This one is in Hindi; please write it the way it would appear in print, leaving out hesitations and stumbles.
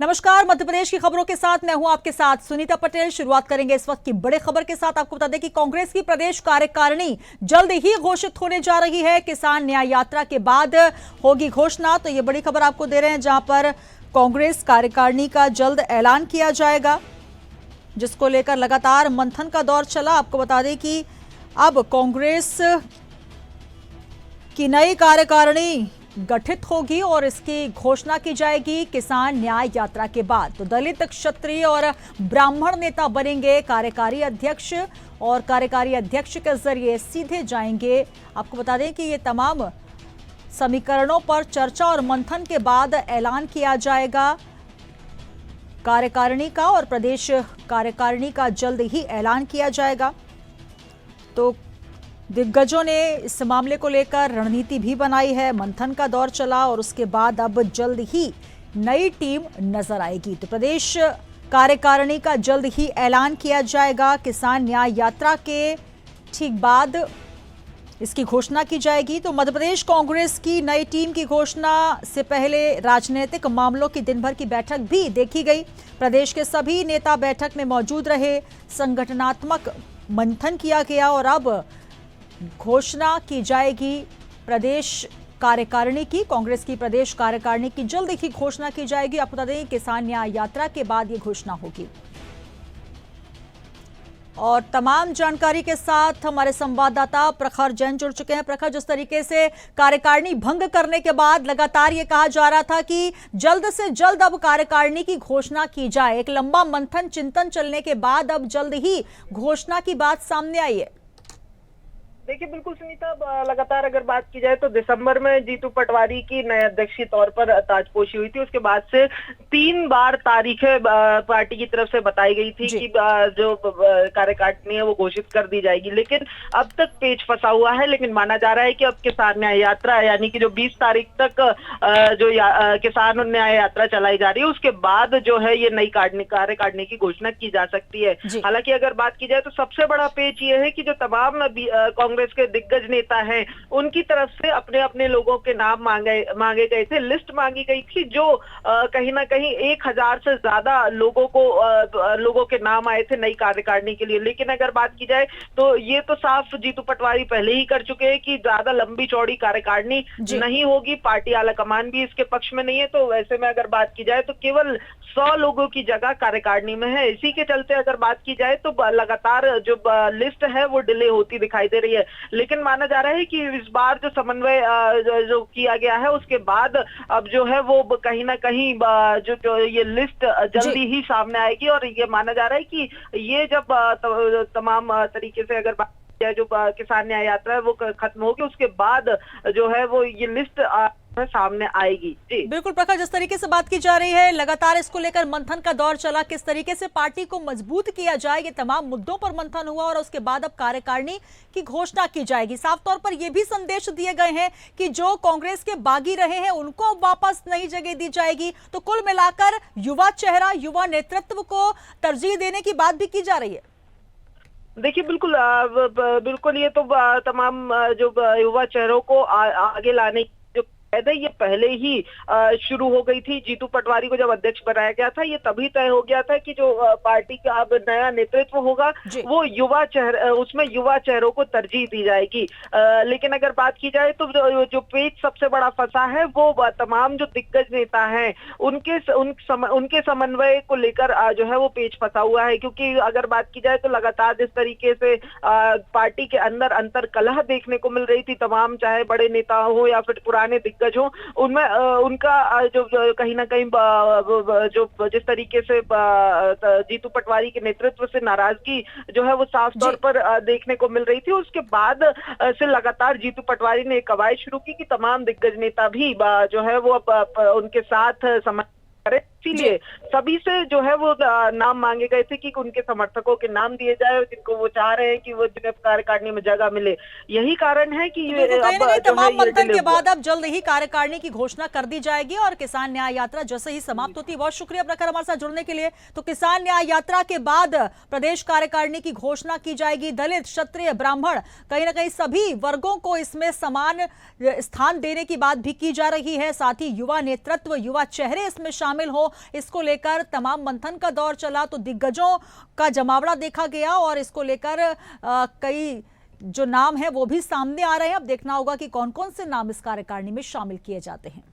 नमस्कार, मध्य प्रदेश की खबरों के साथ मैं हूं आपके साथ सुनीता पटेल। शुरुआत करेंगे इस वक्त की बड़ी खबर के साथ। आपको बता दें कि कांग्रेस की प्रदेश कार्यकारिणी जल्द ही घोषित होने जा रही है। किसान न्याय यात्रा के बाद होगी घोषणा। तो ये बड़ी खबर आपको दे रहे हैं, जहां पर कांग्रेस कार्यकारिणी का जल्द ऐलान किया जाएगा, जिसको लेकर लगातार मंथन का दौर चला। आपको बता दें कि अब कांग्रेस की नई कार्यकारिणी गठित होगी और इसकी घोषणा की जाएगी किसान न्याय यात्रा के बाद। तो दलित, क्षत्रिय और ब्राह्मण नेता बनेंगे कार्यकारी अध्यक्ष और कार्यकारी अध्यक्ष के जरिए सीधे जाएंगे। आपको बता दें कि ये तमाम समीकरणों पर चर्चा और मंथन के बाद ऐलान किया जाएगा कार्यकारिणी का, और प्रदेश कार्यकारिणी का जल्द ही ऐलान किया जाएगा। तो दिग्गजों ने इस मामले को लेकर रणनीति भी बनाई है, मंथन का दौर चला और उसके बाद अब जल्द ही नई टीम नजर आएगी। तो प्रदेश कार्यकारिणी का जल्द ही ऐलान किया जाएगा। किसान न्याय यात्रा के ठीक बाद इसकी घोषणा की जाएगी। तो मध्य प्रदेश कांग्रेस की नई टीम की घोषणा से पहले राजनीतिक मामलों की दिन भर की बैठक भी देखी गई। प्रदेश के सभी नेता बैठक में मौजूद रहे, संगठनात्मक मंथन किया गया और अब घोषणा की जाएगी प्रदेश कार्यकारिणी की। कांग्रेस की प्रदेश कार्यकारिणी की जल्द ही घोषणा की जाएगी। आपको बता दें किसान न्याय यात्रा के बाद ये घोषणा होगी। और तमाम जानकारी के साथ हमारे संवाददाता प्रखर जैन जुड़ चुके हैं। प्रखर, जिस तरीके से कार्यकारिणी भंग करने के बाद लगातार ये कहा जा रहा था कि जल्द से जल्द अब कार्यकारिणी की घोषणा की जाए, एक लंबा मंथन चिंतन चलने के बाद अब जल्द ही घोषणा की बात सामने आई है। देखिए, बिल्कुल सुनीता, लगातार अगर बात की जाए तो दिसंबर में जीतू पटवारी की नए अध्यक्ष के तौर पर ताजपोशी हुई थी। उसके बाद से 3 बार तारीखें पार्टी की तरफ से बताई गई थी कि जो कार्यकारिणी है वो घोषित कर दी जाएगी, लेकिन अब तक पेच फंसा हुआ है। लेकिन माना जा रहा है कि अब किसान न्याय यात्रा यानी कि जो 20 तारीख तक जो किसान न्याय यात्रा चलाई जा रही है, उसके बाद जो है ये नई कार्यकारिणी की घोषणा की जा सकती है। हालांकि अगर बात की जाए तो सबसे बड़ा पेच ये है कि जो तमाम कांग्रेस के दिग्गज नेता हैं, उनकी तरफ से अपने अपने लोगों के नाम मांगे गए थे, लिस्ट मांगी गई थी, जो कहीं ना कहीं 1000 से ज्यादा लोगों के नाम आए थे नई कार्यकारिणी के लिए। लेकिन अगर बात की जाए तो ये तो साफ जीतू पटवारी पहले ही कर चुके हैं कि ज्यादा लंबी चौड़ी कार्यकारिणी नहीं होगी। पार्टी आलाकमान भी इसके पक्ष में नहीं है। तो वैसे में अगर बात की जाए तो केवल 100 लोगों की जगह कार्यकारिणी में है। इसी के चलते अगर बात की जाए तो लगातार जो लिस्ट है वो डिले होती दिखाई दे रही है। लेकिन माना जा रहा है कि इस बार जो समन्वय जो किया गया है उसके बाद अब जो है वो कहीं ना कहीं जो ये लिस्ट जल्दी ही सामने आएगी। और ये माना जा रहा है कि ये जब तमाम तरीके से अगर बात जो किसान न्याय यात्रा है वो खत्म होगी, उसके बाद जो है वो ये लिस्ट सामने आएगी। जी बिल्कुल प्रखर, जिस तरीके से बात की जा रही है, लगातार इसको लेकर मंथन का दौर चला, किस तरीके से पार्टी को मजबूत किया जाए, ये तमाम मुद्दों पर मंथन हुआ और उसके बाद अब कार्यकारिणी की घोषणा की जाएगी। साफ तौर पर यह भी संदेश दिए गए हैं कि जो कांग्रेस के बागी रहे हैं उनको अब वापस नई जगह दी जाएगी। तो कुल मिलाकर युवा चेहरा, युवा नेतृत्व को तरजीह देने की बात भी की जा रही है। देखिए, बिल्कुल ये तो तमाम जो युवा चेहरों को आगे लाने ये पहले ही शुरू हो गई थी। जीतू पटवारी को जब अध्यक्ष बनाया गया था, ये तभी तय हो गया था कि जो पार्टी का अब नया नेतृत्व होगा वो उसमें युवा चेहरों को तरजीह दी जाएगी। लेकिन अगर बात की जाए तो जो पेच सबसे बड़ा फंसा है वो तमाम जो दिग्गज नेता हैं उनके समन्वय को लेकर जो है वो पेच फंसा हुआ है। क्योंकि अगर बात की जाए तो लगातार जिस तरीके से पार्टी के अंदर अंतर कलह देखने को मिल रही थी, तमाम चाहे बड़े नेता हो या फिर पुराने दिग्गज हो, उनमें उनका जो कहीं ना कहीं जो जिस तरीके से जीतू पटवारी के नेतृत्व से नाराजगी जो है वो साफ तौर पर देखने को मिल रही थी। उसके बाद से लगातार जीतू पटवारी ने एक कवायद शुरू की कि तमाम दिग्गज नेता भी जो है वो उनके साथ इसीलिए सभी से जो है वो नाम मांगे गए थे कि उनके समर्थकों के नाम दिए जाए जिनको वो चाह रहे हैं कि वो जिन्हें कार्यकारिणी में जगह मिले। यही कारण है कि तमाम मंथन के बाद अब जल्द ही कार्यकारिणी की घोषणा कर दी जाएगी और किसान न्याय यात्रा जैसे ही समाप्त होती है। बहुत शुक्रिया प्रखर हमारे साथ जुड़ने के लिए। तो किसान न्याय यात्रा के बाद प्रदेश कार्यकारिणी की घोषणा की जाएगी। दलित, क्षत्रिय, ब्राह्मण, कहीं ना कहीं सभी वर्गों को इसमें समान स्थान देने की बात भी की जा रही है। साथ ही युवा नेतृत्व, युवा चेहरे इसमें शामिल हो, इसको लेकर तमाम मंथन का दौर चला, तो दिग्गजों का जमावड़ा देखा गया और इसको लेकर कई जो नाम है वो भी सामने आ रहे हैं। अब देखना होगा कि कौन कौन से नाम इस कार्यकारिणी में शामिल किए जाते हैं।